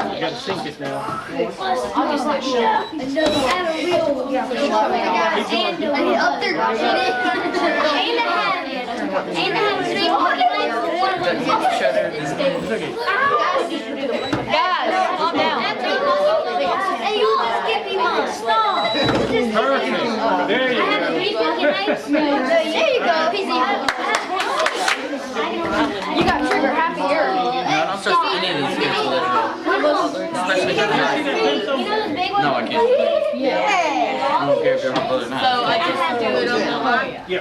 You gotta sink it now. I have a real and up there, Guys, calm down. Hey, you just give me one. Stop. Perfect. There you go. There you go. You got trigger happy here. I'm supposed to any of these kids especially no, I can't. Yeah. I don't care if they're my brother or not. So I just do it on the line. Yeah.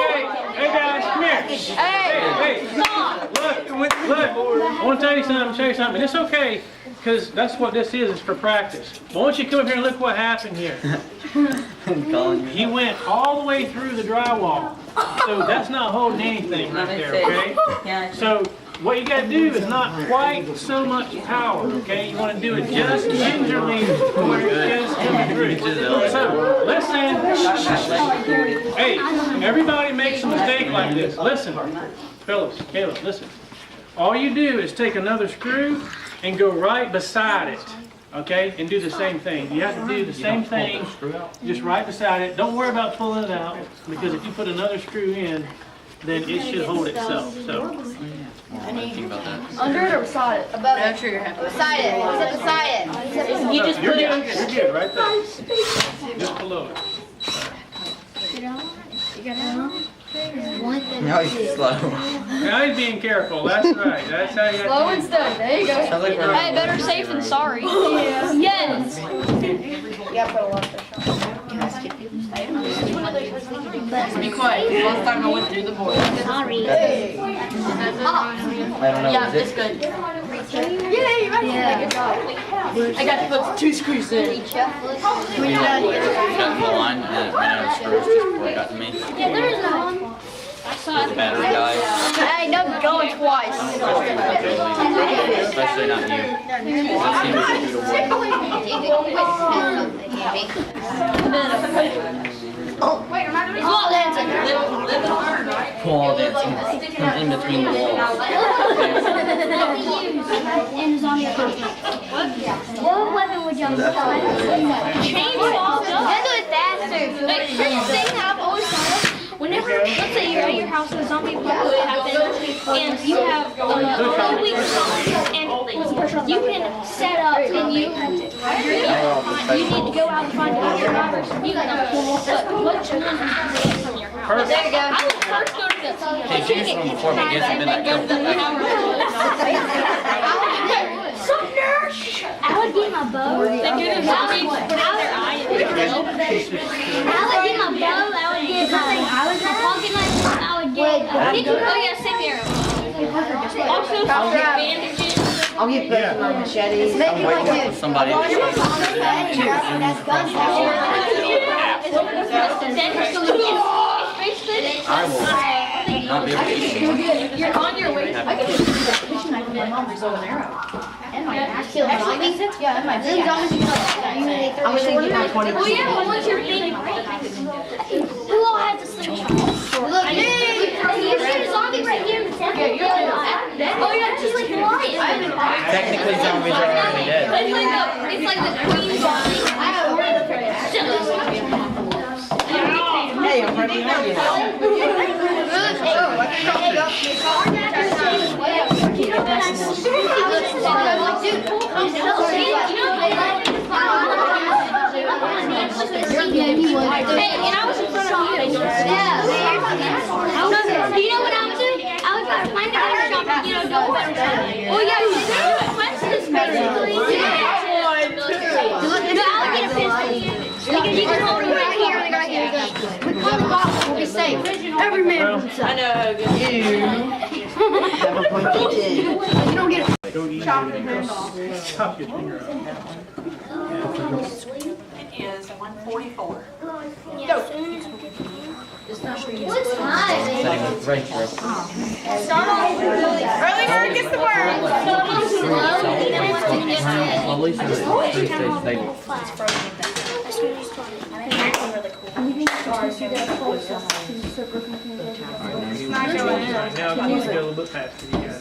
Okay. Hey guys, come here. Hey. Look. I want to tell you something. It's okay, because that's what this is for practice. But I want you to come up here and look what happened here. He went all the way through the drywall. So that's not holding anything right there, okay? So what you got to do is not quite so much power, okay? You want to do it just gingerly where it's just coming through. So listen. Hey, everybody makes a mistake like this. Listen, fellas, Caleb, listen. All you do is take another screw and go right beside it. Okay, and do the same thing. You have to do the same thing, just right beside it. Don't worry about pulling it out, because if you put another screw in, then it should hold itself. So, Under it or beside it? Above it. Beside it. Beside it. You just put it under. You're good, right there. Just below it. No, he's slow. Now he's being careful. That's right. That's how you Slow got and to steady. There you go. Hey, better safe than sorry. Yes. Be quiet. Last time I went through the board. Sorry. I don't know. Yeah, it's good. Yay, right. I got to put 2 screws in. Got the line and ran out of screws just before it got to me. Yeah, there is one. I saw The battery died. Hey, no going twice. Especially not you. That seems to be the Wall dancing. wall dancing from in between the walls. What weapon would you use? Chainsaw. Let's do it faster. Like, first thing I've always thought of, whenever, let's say you're at your house and a zombie apocalypse happens, and you have a week's time, and you can set up, and you need to go out and find other survivors. You can but what you want to from your house. There you go. I would first go to the Hey, James from before me gets and then I killed him. Some nurse. I would get my bow. They do the zombies put out their eye and they kill. I would get my bow. I would get my pocket knife. I would get. Oh yeah, same arrow. Also, bandages. I'll get both of my machetes. I'm waiting for somebody to show up. I will not be able to eat anymore. You're on your way. I can just use that fishing knife with my mom's bow and arrow. And my axe. Yeah, and my big axe. I was thinking about 20%. Well, yeah, but what's your thing? Who all has a slingshot? Look, you see a zombie right here in the temple? Oh, yeah, just like Lion. Technically, zombies are already dead. It's like the green zombie. Hey, I'm ready to go. Hey, and I was in front of you. Yeah. Do you know what I would do? I would find a better shop and, go better shop. Oh, yeah, Quest is basically I would get a pistol. Because you can hold it right here. We call the box, we'll be safe. Every man for himself. I know how good you have a point to do. You don't get Don't eat chop it. your hand off. Chop your finger off. It is 1:44. What's time? Setting up right here. Early bird gets the worm. Slowly, so it's pretty stable. Now I'm going to go a little bit faster. You guys.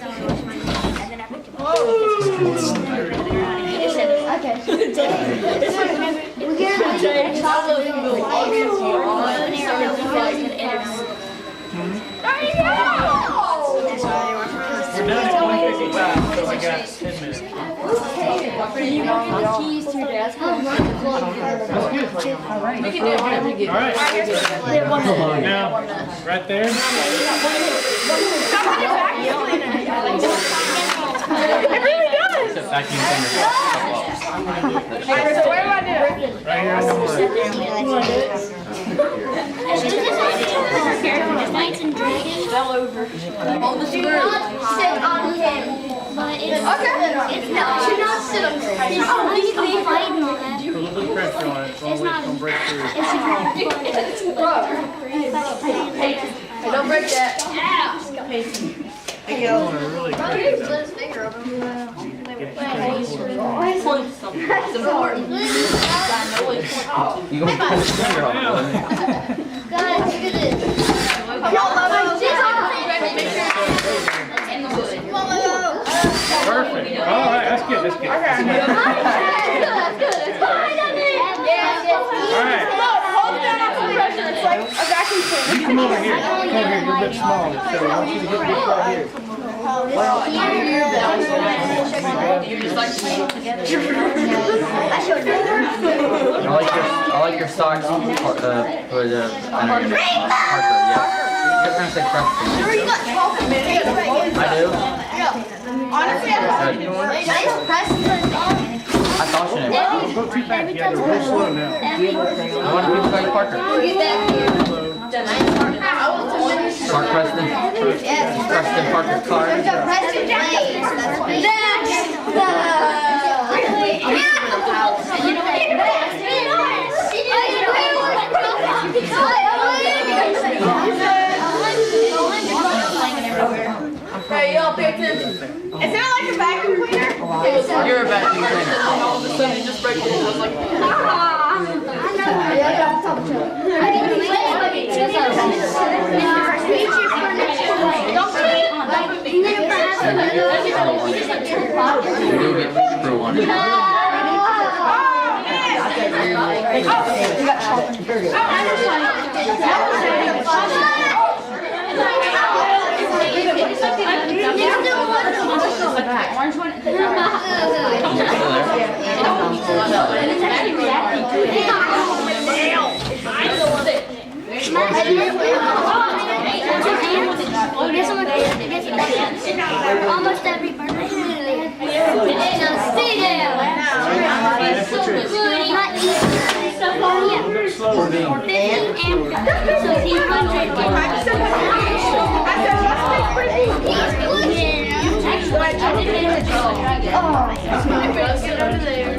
We're done at 1:55, so I got 10 minutes. All right. Now, right there. It really does. Sit back in center. So what do I do? Right here on the board. Sit on him. But it's not. Do not sit on him. Put a little bit of pressure on it, so it's going to break through. Hey, don't break that. I want to really break it up. It's important. You gonna pull his finger off? Guys, look at this. Perfect. All right, that's good. That's good. All right. Hold it down off the pressure. It's like a vacuum cleaner. You come over here. Come over here. You're a bit small, so I want you to get this right here. I like your socks for the Parker. Yeah. You're trying to say Preston. I do. Honestly, I thought you knew. Don't go too fast. You got to go real slow now. I want to be like Parker. Mark Preston. Preston Parker's car. hey, y'all pay attention. Is there like a vacuum cleaner? You're a vacuum cleaner. All of a sudden you just break it. It's like, You'll get screw on it. Orange one. Almost every birthday. Stay there. Slower down. 50 and so he's 100. I said, let's take pretty. Get over there.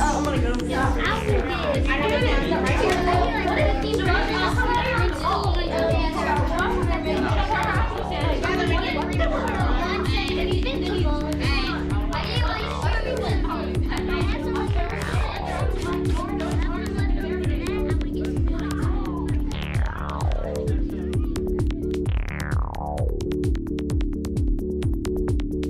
I'm gonna go.